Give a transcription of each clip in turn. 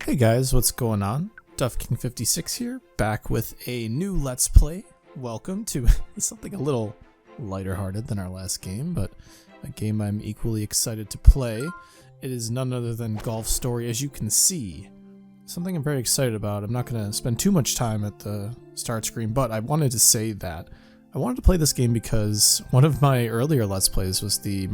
Hey guys, what's going on? DuffKing56 here, back with a new Let's Play. Welcome to something a little lighter hearted than our last game, but a game I'm equally excited to play. It is none other than Golf Story, as you can see. Something I'm very excited about. I'm not going to spend too much time at the start screen, but I wanted to say that I wanted to play this game because one of my earlier Let's Plays was the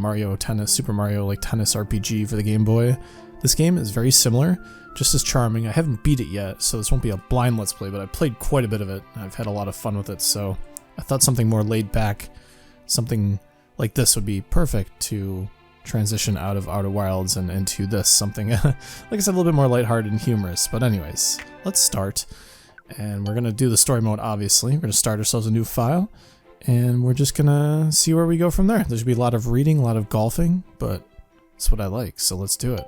Super Mario Tennis RPG for the Game Boy. This game is very similar, just as charming. I haven't beat it yet, so this won't be a blind Let's Play, but I played quite a bit of it. I've had a lot of fun with it, so I thought something more laid back, something like this would be perfect to transition out of Outer Wilds and into this, something, like I said, a little bit more lighthearted and humorous. But anyways, let's start, and we're going to do the story mode, obviously. We're going to start ourselves a new file, and we're just going to see where we go from there. There should be a lot of reading, a lot of golfing, but that's what I like, so let's do it.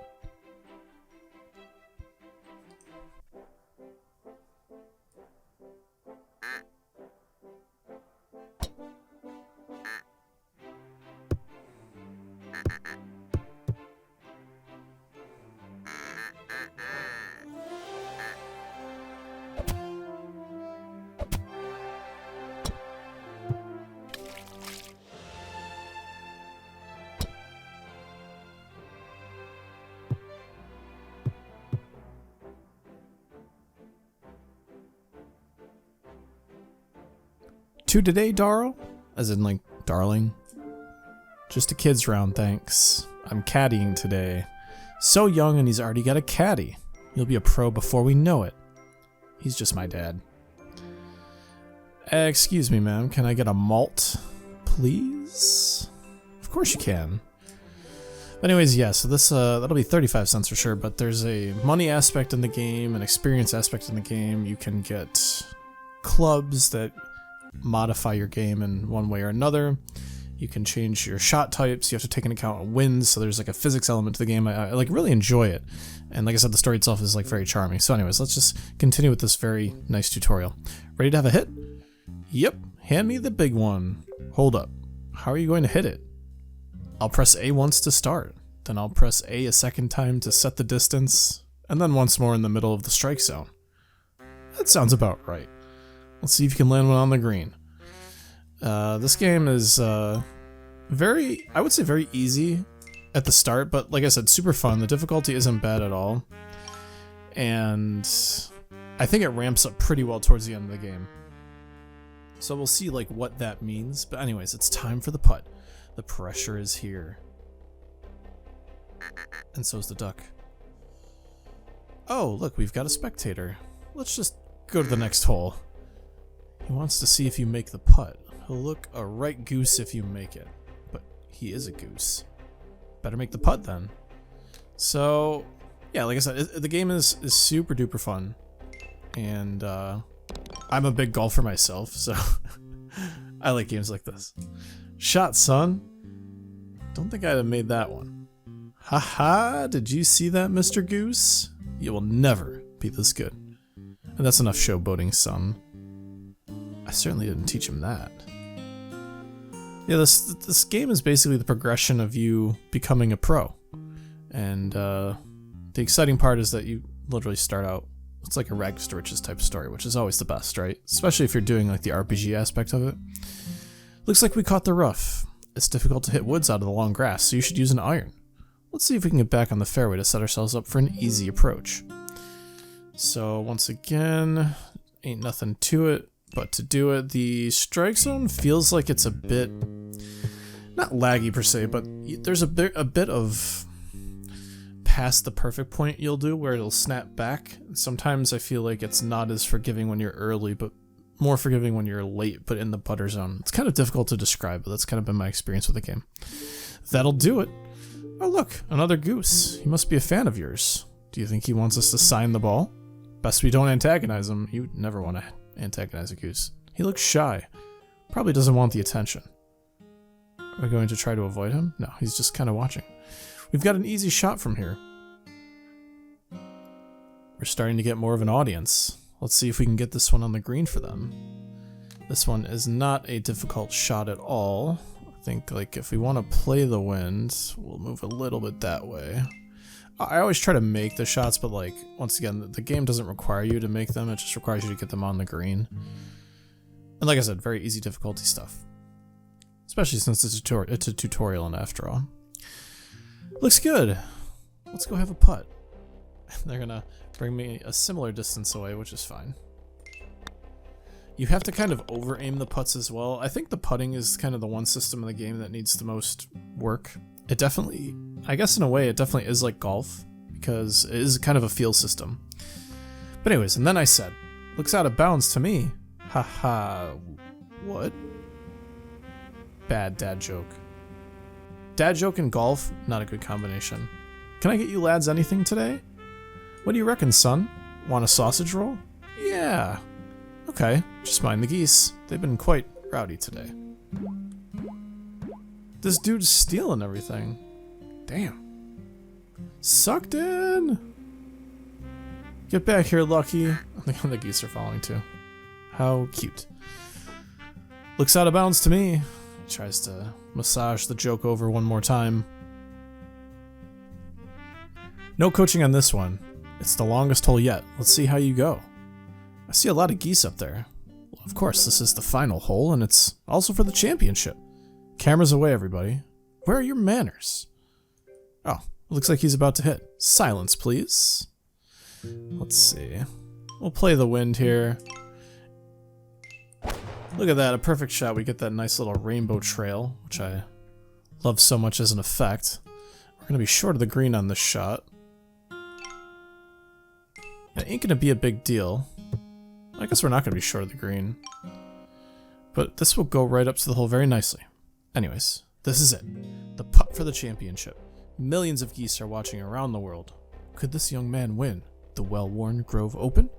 To today, Darl? As in, like, darling? Just a kid's round, thanks. I'm caddying today. So young and he's already got a caddy. He'll be a pro before we know it. He's just my dad. Excuse me, ma'am. Can I get a malt, please? Of course you can. Anyways, yeah, so this, that'll be 35 cents for sure, but there's a money aspect in the game, an experience aspect in the game. You can get clubs that modify your game in one way or another. You can change your shot types. You have to take into account winds, so there's like a physics element to the game. I like really enjoy it, and like I said, the story itself is like very charming. So anyways, let's just continue with this very nice tutorial. Ready to have a hit? Yep, hand me the big one. Hold up, how are you going to hit it? I'll press A once to start, then I'll press A a second time to set the distance, and then once more in the middle of the strike zone. That sounds about right. Let's see if you can land one on the green. This game is I would say very easy at the start, but like I said, super fun. The difficulty isn't bad at all. And I think it ramps up pretty well towards the end of the game. So we'll see like what that means. But anyways, it's time for the putt. The pressure is here. And so's the duck. Oh, look, we've got a spectator. Let's just go to the next hole. He wants to see if you make the putt. He'll look a right goose if you make it. But he is a goose. Better make the putt then. So, yeah, like I said, the game is super duper fun. And I'm a big golfer myself, so I like games like this. Shot, son. Don't think I'd have made that one. Haha, did you see that, Mr. Goose? You will never be this good. And that's enough showboating, son. I certainly didn't teach him that. Yeah, this game is basically the progression of you becoming a pro. And the exciting part is that you literally start out, it's like a rags to riches type of story, which is always the best, right? Especially if you're doing like the RPG aspect of it. Looks like we caught the rough. It's difficult to hit woods out of the long grass, so you should use an iron. Let's see if we can get back on the fairway to set ourselves up for an easy approach. So once again, ain't nothing to it. But to do it, the strike zone feels like it's a bit, not laggy per se, but there's a bit of past the perfect point you'll do where it'll snap back. Sometimes I feel like it's not as forgiving when you're early, but more forgiving when you're late, but in the putter zone. It's kind of difficult to describe, but that's kind of been my experience with the game. That'll do it. Oh look, another goose. He must be a fan of yours. Do you think he wants us to sign the ball? Best we don't antagonize him. You never want to antagonize a goose. He looks shy. Probably doesn't want the attention. Are we going to try to avoid him? No, he's just kind of watching. We've got an easy shot from here. We're starting to get more of an audience. Let's see if we can get this one on the green for them. This one is not a difficult shot at all. I think like if we want to play the wind, we'll move a little bit that way. I always try to make the shots, but like, once again, the game doesn't require you to make them, it just requires you to get them on the green. And like I said, very easy difficulty stuff. Especially since it's a tutorial and after all. Looks good. Let's go have a putt. They're gonna bring me a similar distance away, which is fine. You have to kind of over-aim the putts as well. I think the putting is kind of the one system in the game that needs the most work. It definitely, I guess in a way, it definitely is like golf, because it is kind of a feel system. But anyways, and then I said, looks out of bounds to me. Haha, what? Bad dad joke. Dad joke and golf, not a good combination. Can I get you lads anything today? What do you reckon, son? Want a sausage roll? Yeah. Okay, just mind the geese. They've been quite rowdy today. This dude's stealing everything. Damn. Sucked in! Get back here, Lucky. I think the geese are following too. How cute. Looks out of bounds to me. Tries to massage the joke over one more time. No coaching on this one. It's the longest hole yet. Let's see how you go. I see a lot of geese up there. Well, of course, this is the final hole, and it's also for the championship. Cameras away, everybody. Where are your manners? Oh, looks like he's about to hit. Silence, please. Let's see. We'll play the wind here. Look at that, a perfect shot. We get that nice little rainbow trail, which I love so much as an effect. We're going to be short of the green on this shot. It ain't going to be a big deal. I guess we're not going to be short of the green. But this will go right up to the hole very nicely. Anyways, this is it. The putt for the championship. Millions of geese are watching around the world. Could this young man win the well-worn Grove Open?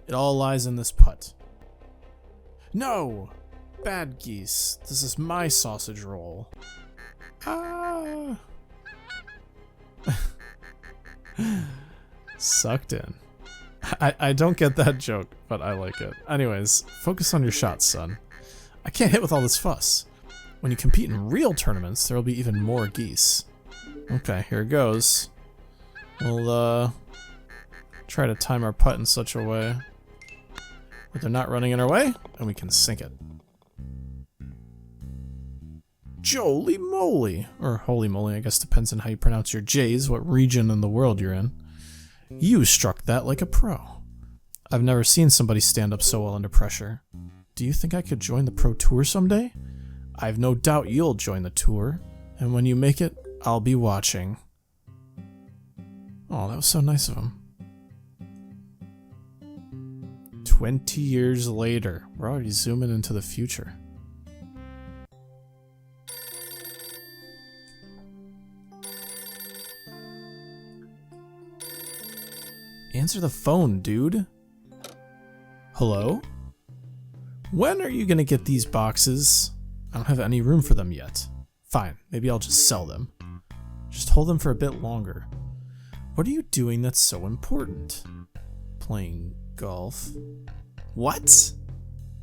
It all lies in this putt. No! Bad geese. This is my sausage roll. Ah! Sucked in. I don't get that joke, but I like it. Anyways, focus on your shots, son. I can't hit with all this fuss. When you compete in real tournaments, there will be even more geese. Okay, here it goes. We'll, try to time our putt in such a way that they're not running in our way, and we can sink it. Joly moly! Or holy moly, I guess depends on how you pronounce your J's, what region in the world you're in. You struck that like a pro. I've never seen somebody stand up so well under pressure. Do you think I could join the pro tour someday? I've no doubt you'll join the tour, and when you make it, I'll be watching. Oh, that was so nice of him. 20 years later. We're already zooming into the future. Answer the phone, dude. Hello? When are you gonna get these boxes? I don't have any room for them yet. Fine, maybe I'll just sell them. Just hold them for a bit longer. What are you doing that's so important? Playing golf. What?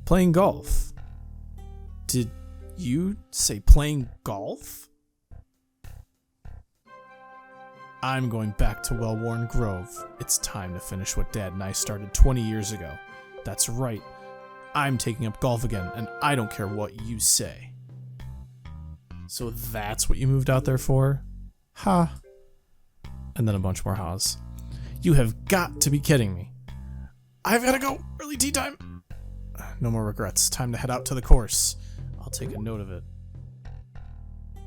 Playing golf? Did you say playing golf? I'm going back to well-worn Grove. It's time to finish what Dad and I started 20 years ago. That's right. I'm taking up golf again, and I don't care what you say. So that's what you moved out there for? Ha. And then a bunch more ha's. You have got to be kidding me. I've got to go. Early tea time. No more regrets. Time to head out to the course. I'll take a note of it.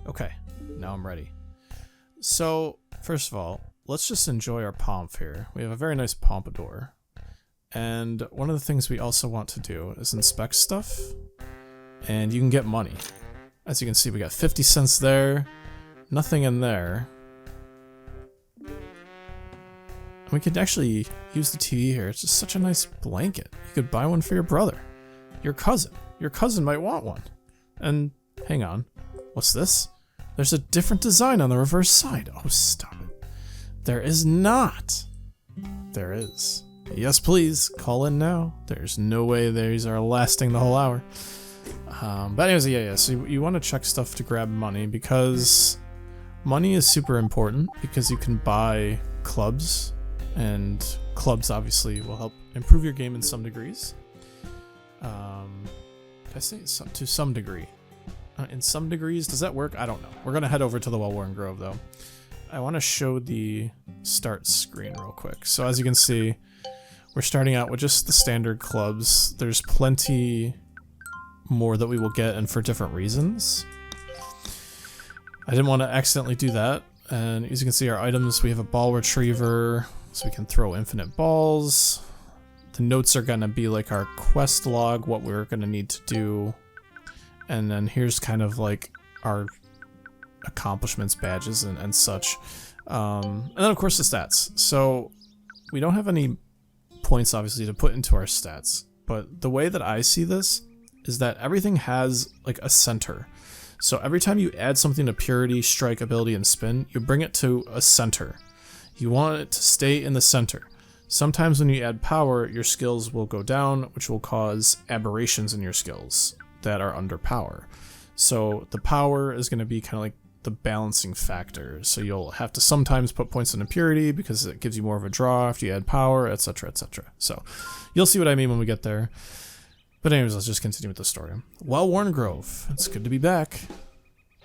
Okay, now I'm ready. So, first of all, let's just enjoy our pomp here. We have a very nice pompadour. And one of the things we also want to do is inspect stuff. And you can get money. As you can see, we got 50 cents there. Nothing in there. And we could actually use the TV here. It's just such a nice blanket. You could buy one for your brother. Your cousin. Your cousin might want one. And, hang on. What's this? There's a different design on the reverse side. Oh, stop it. There is not. There is. Yes, please. Call in now. There's no way these are lasting the whole hour. But anyways, yeah. So you want to check stuff to grab money because Money is super important because you can buy clubs, and clubs obviously will help improve your game in some degrees. I say to some degree. In some degrees, does that work? I don't know. We're gonna head over to the Well-Worn Grove though. I want to show the start screen real quick. So as you can see, we're starting out with just the standard clubs. There's plenty more that we will get, and for different reasons. I didn't want to accidentally do that. And as you can see, our items, we have a ball retriever, so we can throw infinite balls. The notes are going to be like our quest log, what we're going to need to do. And then here's kind of like our accomplishments, badges, and such. And then of course the stats. So we don't have any points obviously to put into our stats, but the way that I see this is that everything has like a center. So every time you add something to purity, strike, ability, and spin, you bring it to a center. You want it to stay in the center. Sometimes when you add power, your skills will go down, which will cause aberrations in your skills that are under power. So the power is going to be kind of like the balancing factor. So you'll have to sometimes put points into purity because it gives you more of a draw after you add power, etc., etc. So you'll see what I mean when we get there. But anyways, let's just continue with the story. Well-Worn Grove. It's good to be back.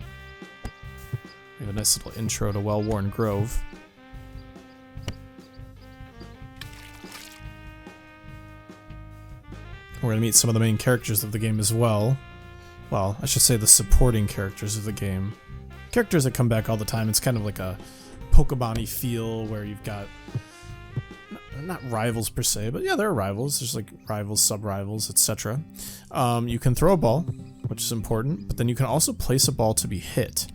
We have a nice little intro to Well-Worn Grove. We're going to meet some of the main characters of the game as well. Well, I should say the supporting characters of the game. Characters that come back all the time. It's kind of like a Pokemon-y feel where you've got not rivals per se, but yeah, there are rivals. There's like rivals, sub-rivals, etc. You can throw a ball, which is important, but then you can also place a ball to be hit.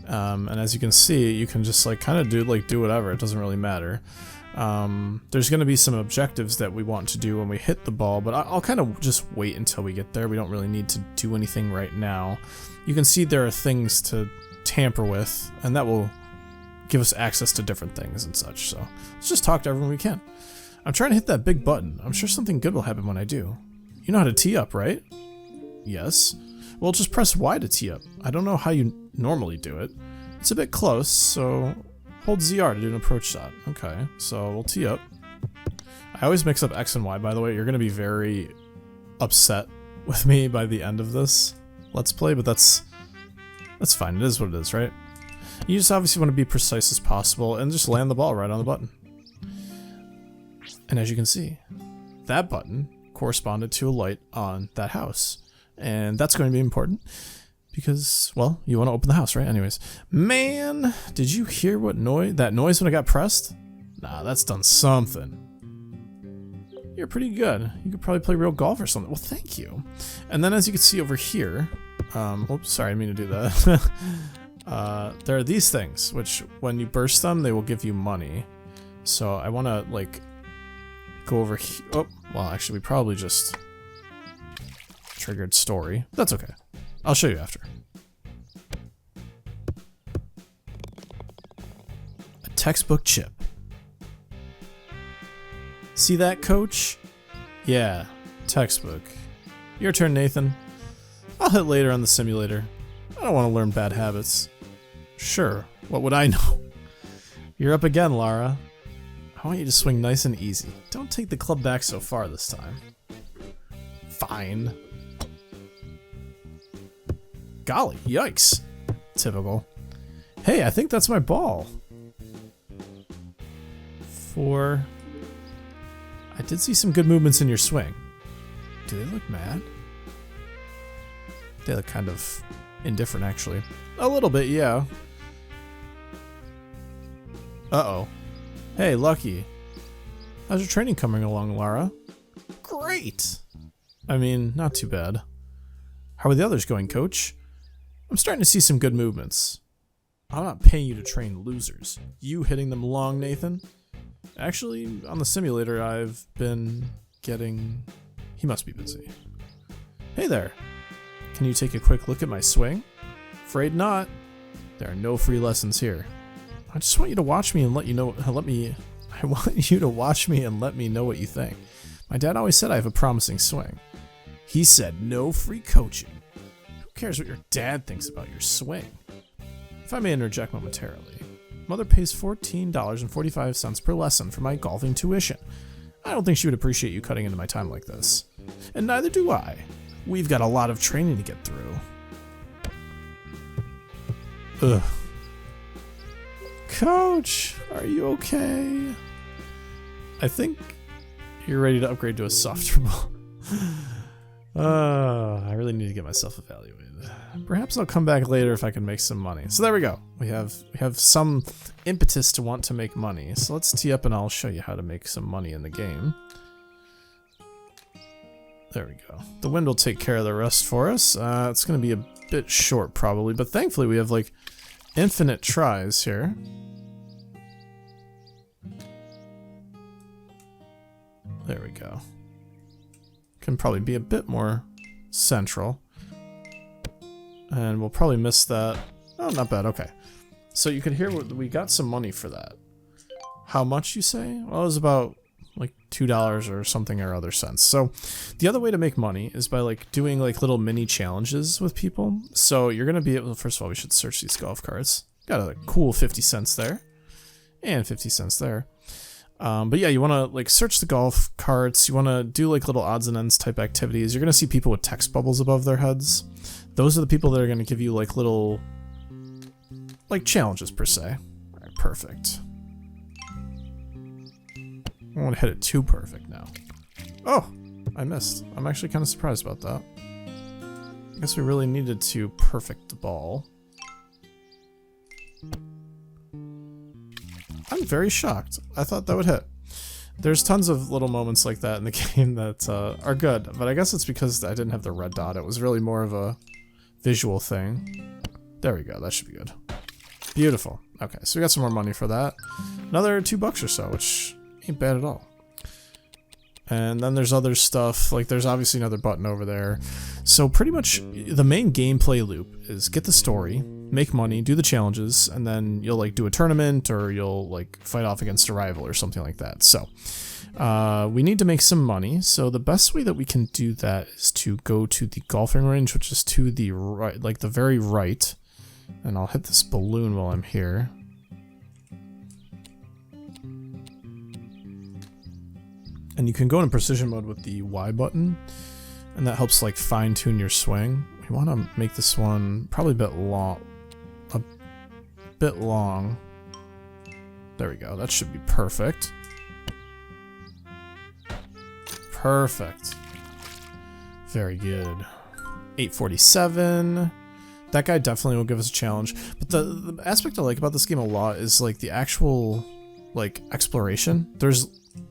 And as you can see, you can just like kind of do whatever. It doesn't really matter. There's going to be some objectives that we want to do when we hit the ball, but I'll kind of just wait until we get there. We don't really need to do anything right now. You can see there are things to tamper with, and that will give us access to different things and such. So let's just talk to everyone we can. I'm trying to hit that big button. I'm sure something good will happen when I do. You know how to tee up, right? Yes. Well, just press Y to tee up. I don't know how you normally do it. It's a bit close, so hold ZR to do an approach shot. Okay, so we'll tee up. I always mix up X and Y, by the way. You're going to be very upset with me by the end of this Let's Play, but that's fine. It is what it is, right? You just obviously want to be precise as possible and just land the ball right on the button. And as you can see, that button corresponded to a light on that house. And that's going to be important because, well, you want to open the house, right? Anyways, man, did you hear that noise when it got pressed? Nah, that's done something. You're pretty good. You could probably play real golf or something. Well, thank you. And then as you can see over here, oops, sorry, I didn't mean to do that. There are these things, which when you burst them, they will give you money. So I want to, like, go over here. Oh, well, actually, we probably just triggered story. That's okay. I'll show you after. A textbook chip. See that, coach? Yeah, textbook. Your turn, Nathan. I'll hit later on the simulator. I don't want to learn bad habits. Sure, what would I know? You're up again, Lara. I want you to swing nice and easy. Don't take the club back so far this time. Fine. Golly, yikes. Typical. Hey, I think that's my ball. 4. I did see some good movements in your swing. Do they look mad? They look kind of indifferent, actually. A little bit, yeah. Uh-oh. Hey, Lucky. How's your training coming along, Lara? Great! I mean, not too bad. How are the others going, coach? I'm starting to see some good movements. I'm not paying you to train losers. You hitting them long, Nathan? Actually, on the simulator, I've been getting... He must be busy. Hey there. Can you take a quick look at my swing? Afraid not. There are no free lessons here. I just want you to watch me and let you know. I want you to watch me and let me know what you think. My dad always said I have a promising swing. He said no free coaching. Who cares what your dad thinks about your swing? If I may interject momentarily, Mother pays $14.45 per lesson for my golfing tuition. I don't think she would appreciate you cutting into my time like this. And neither do I. We've got a lot of training to get through. Ugh. Coach, are you okay? I think you're ready to upgrade to a softer ball. I really need to get myself evaluated. Perhaps I'll come back later if I can make some money. So there we go. We have some impetus to want to make money. So let's tee up and I'll show you how to make some money in the game. There we go. The wind will take care of the rest for us. It's going to be a bit short probably, but thankfully we have like infinite tries here. There we go. Can probably be a bit more central. And we'll probably miss that. Oh, not bad. Okay. So you can hear we got some money for that. How much, you say? Well, it was about like $2 or something or other cents. So the other way to make money is by like doing like little mini challenges with people. So you're going to be able, first of all, we should search these golf carts. Got a cool 50 cents there. And 50 cents there. But yeah, you want to like search the golf carts. You want to do like little odds and ends type activities. You're going to see people with text bubbles above their heads. Those are the people that are going to give you like little like challenges per se. All right, perfect. I want to hit it too perfect now. Oh, I missed. I'm actually kind of surprised about that. I guess we really needed to perfect the ball. I'm very shocked. I thought that would hit. There's tons of little moments like that in the game that are good, but I guess it's because I didn't have the red dot. It was really more of a visual thing. There we go. That should be good. Beautiful. Okay, so we got some more money for that. Another $2 or so, which ain't bad at all. And then there's other stuff, like there's obviously another button over there. So pretty much the main gameplay loop is get the story, make money, do the challenges, and then you'll like do a tournament or you'll like fight off against a rival or something like that. So we need to make some money. So the best way that we can do that is to go to the golfing range, which is to the right, like the very right. And I'll hit this balloon while I'm here. And you can go in precision mode with the Y button, and that helps like fine tune your swing. We want to make this one probably a bit long. There we go. That should be perfect. Perfect. Very good. 847. That guy definitely will give us a challenge. But the aspect I like about this game a lot is like the actual like exploration. There's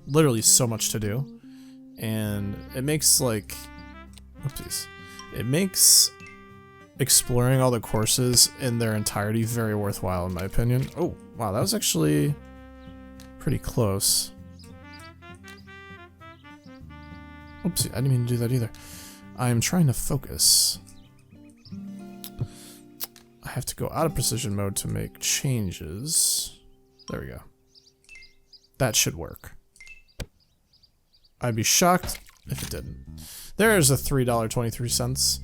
literally so much to do, and it makes like, oopsies, it makes exploring all the courses in their entirety very worthwhile in my opinion. Oh wow, that was actually pretty close. Oopsie, I didn't mean to do that either. I am trying to focus. I have to go out of precision mode to make changes. There we go. That should work. I'd be shocked if it didn't. There's a $3.23.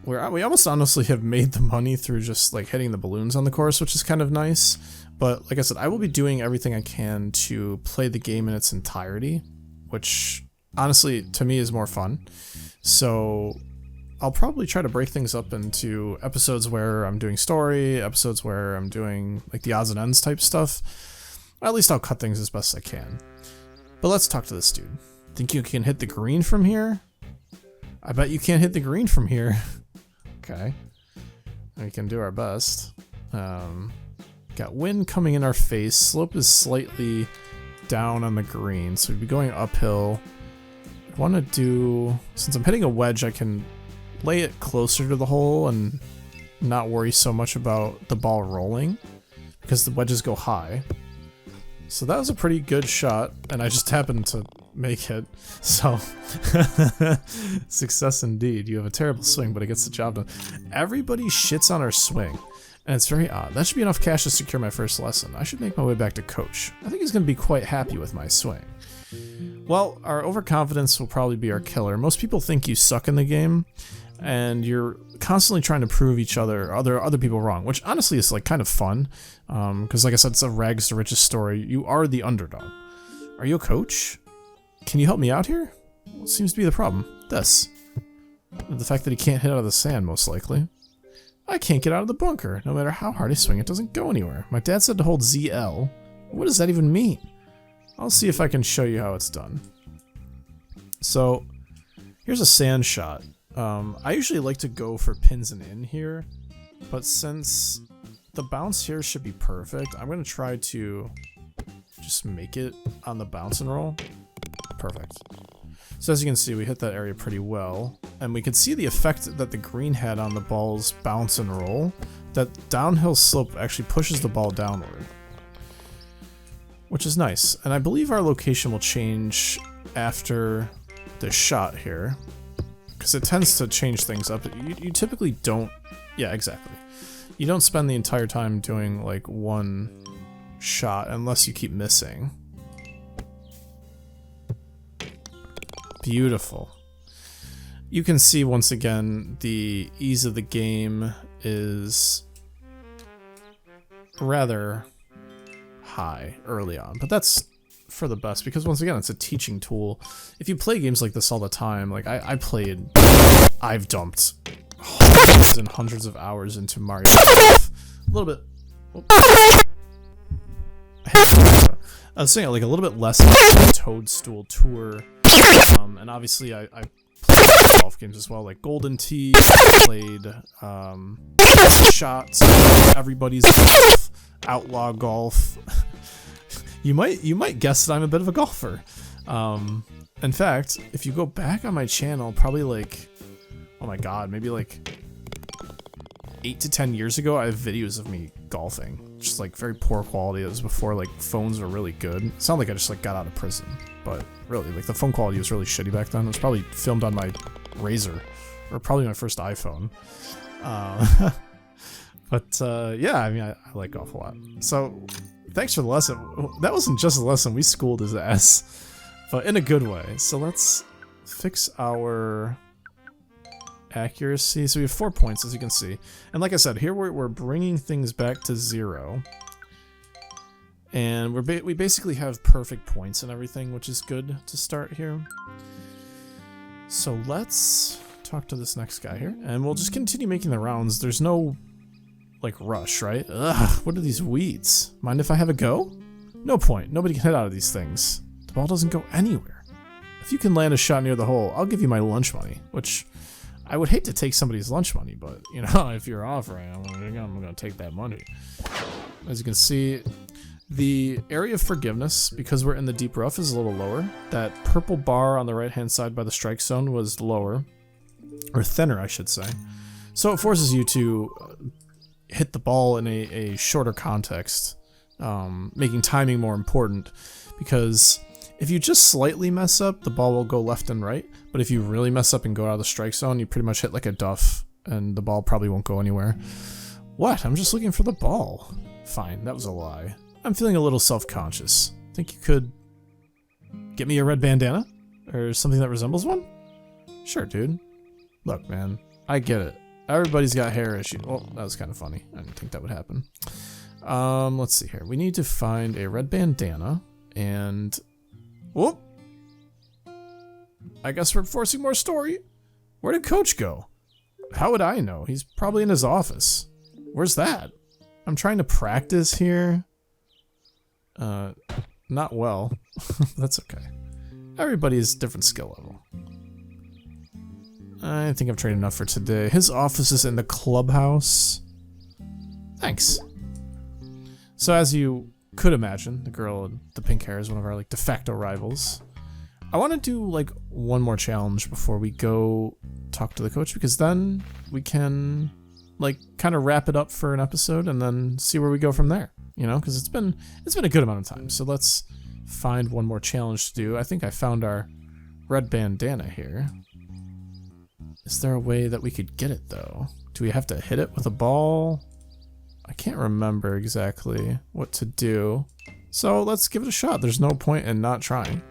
We almost honestly have made the money through just like hitting the balloons on the course, which is kind of nice. But like I said, I will be doing everything I can to play the game in its entirety, which honestly to me is more fun. So I'll probably try to break things up into episodes where I'm doing story, episodes where I'm doing like the odds and ends type stuff. Or at least I'll cut things as best I can. But let's talk to this dude. Think you can hit the green from here? I bet you can't hit the green from here. Okay. We can do our best. Got wind coming in our face. Slope is slightly down on the green, so we'd be going uphill. I want to do... Since I'm hitting a wedge, I can lay it closer to the hole and not worry so much about the ball rolling, because the wedges go high. So that was a pretty good shot, and I just happened to make it. So, success indeed. You have a terrible swing, but it gets the job done. Everybody shits on our swing, and it's very odd. That should be enough cash to secure my first lesson. I should make my way back to coach. I think he's going to be quite happy with my swing. Well, our overconfidence will probably be our killer. Most people think you suck in the game, and you're constantly trying to prove each other, other people wrong, which honestly is like kind of fun, because like I said, it's a rags to riches story. You are the underdog. Are you a coach? Can you help me out here? What seems to be the problem? This. The fact that he can't hit out of the sand, most likely. I can't get out of the bunker. No matter how hard I swing, it doesn't go anywhere. My dad said to hold ZL. What does that even mean? I'll see if I can show you how it's done. So, here's a sand shot. I usually like to go for pins and in here, but since the bounce here should be perfect, I'm going to try to just make it on the bounce and roll. Perfect. So as you can see, we hit that area pretty well, and we can see the effect that the green had on the ball's bounce and roll. That downhill slope actually pushes the ball downward, which is nice. And I believe our location will change after this shot here, because it tends to change things up. You typically don't, yeah, exactly. You don't spend the entire time doing like one shot unless you keep missing. Beautiful. You can see once again the ease of the game is rather high early on, but that's for the best because once again it's a teaching tool. If you play games like this all the time, like I've dumped hundreds and hundreds of hours into Mario. A little bit. I was saying like a little bit less than Toadstool Tour, and obviously I played golf games as well, like Golden Tee. Played Shots, Everybody's Golf, Outlaw Golf. You might guess that I'm a bit of a golfer. In fact, if you go back on my channel, probably like, oh my god, maybe like 8 to 10 years ago, I have videos of me golfing. Just like very poor quality. It was before like phones were really good. It's not like I just like got out of prison, but really like the phone quality was really shitty back then. It was probably filmed on my Razr, or probably my first iPhone. But yeah, I mean, I like golf a lot. So thanks for the lesson. That wasn't just a lesson, we schooled his ass, but in a good way. So let's fix our accuracy. So we have 4 points, as you can see. And like I said, here we're bringing things back to 0. And we basically have perfect points and everything, which is good to start here. So let's talk to this next guy here, and we'll just continue making the rounds. There's no like rush, right? Ugh, what are these weeds? Mind if I have a go? No point. Nobody can hit out of these things. The ball doesn't go anywhere. If you can land a shot near the hole, I'll give you my lunch money, which I would hate to take somebody's lunch money, but you know, if you're offering, I'm gonna take that money. As you can see, the area of forgiveness, because we're in the deep rough, is a little lower. That purple bar on the right-hand side by the strike zone was lower, or thinner, I should say. So it forces you to hit the ball in a shorter context, making timing more important, because if you just slightly mess up, the ball will go left and right, but if you really mess up and go out of the strike zone, you pretty much hit like a duff, and the ball probably won't go anywhere. What? I'm just looking for the ball. Fine, that was a lie. I'm feeling a little self-conscious. Think you could get me a red bandana? Or something that resembles one? Sure, dude. Look, man, I get it. Everybody's got hair issues. Well, that was kind of funny. I didn't think that would happen. Let's see here. We need to find a red bandana, and whoop! I guess we're forcing more story. Where did Coach go? How would I know? He's probably in his office. Where's that? I'm trying to practice here. Not well. That's okay. Everybody's different skill level. I think I've trained enough for today. His office is in the clubhouse. Thanks. So as you could imagine, the girl with the pink hair is one of our like de facto rivals. I want to do like one more challenge before we go talk to the coach, because then we can like kind of wrap it up for an episode and then see where we go from there. You know, because it's been a good amount of time. So let's find one more challenge to do. I think I found our red bandana here. Is there a way that we could get it though? Do we have to hit it with a ball? I can't remember exactly what to do. So let's give it a shot. There's no point in not trying.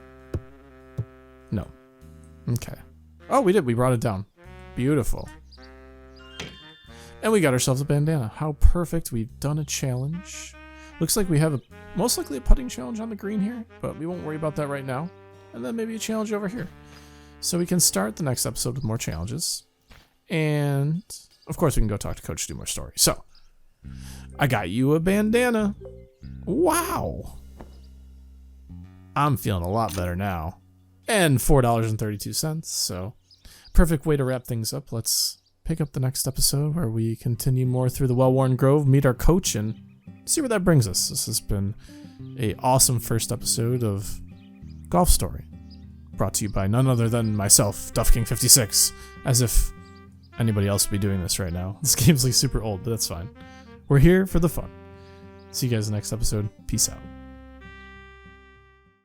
No. Okay. Oh, we did. We brought it down. Beautiful. And we got ourselves a bandana. How perfect. We've done a challenge. Looks like we have most likely a putting challenge on the green here, but we won't worry about that right now. And then maybe a challenge over here. So we can start the next episode with more challenges. And, of course, we can go talk to Coach to do more stories. So, I got you a bandana. Wow. I'm feeling a lot better now. And $4.32, so perfect way to wrap things up. Let's pick up the next episode where we continue more through the well-worn grove, meet our coach, and see where that brings us. This has been an awesome first episode of Golf Story, brought to you by none other than myself, DuffKing56, as if anybody else would be doing this right now. This game's like super old, but that's fine. We're here for the fun. See you guys in the next episode. Peace out.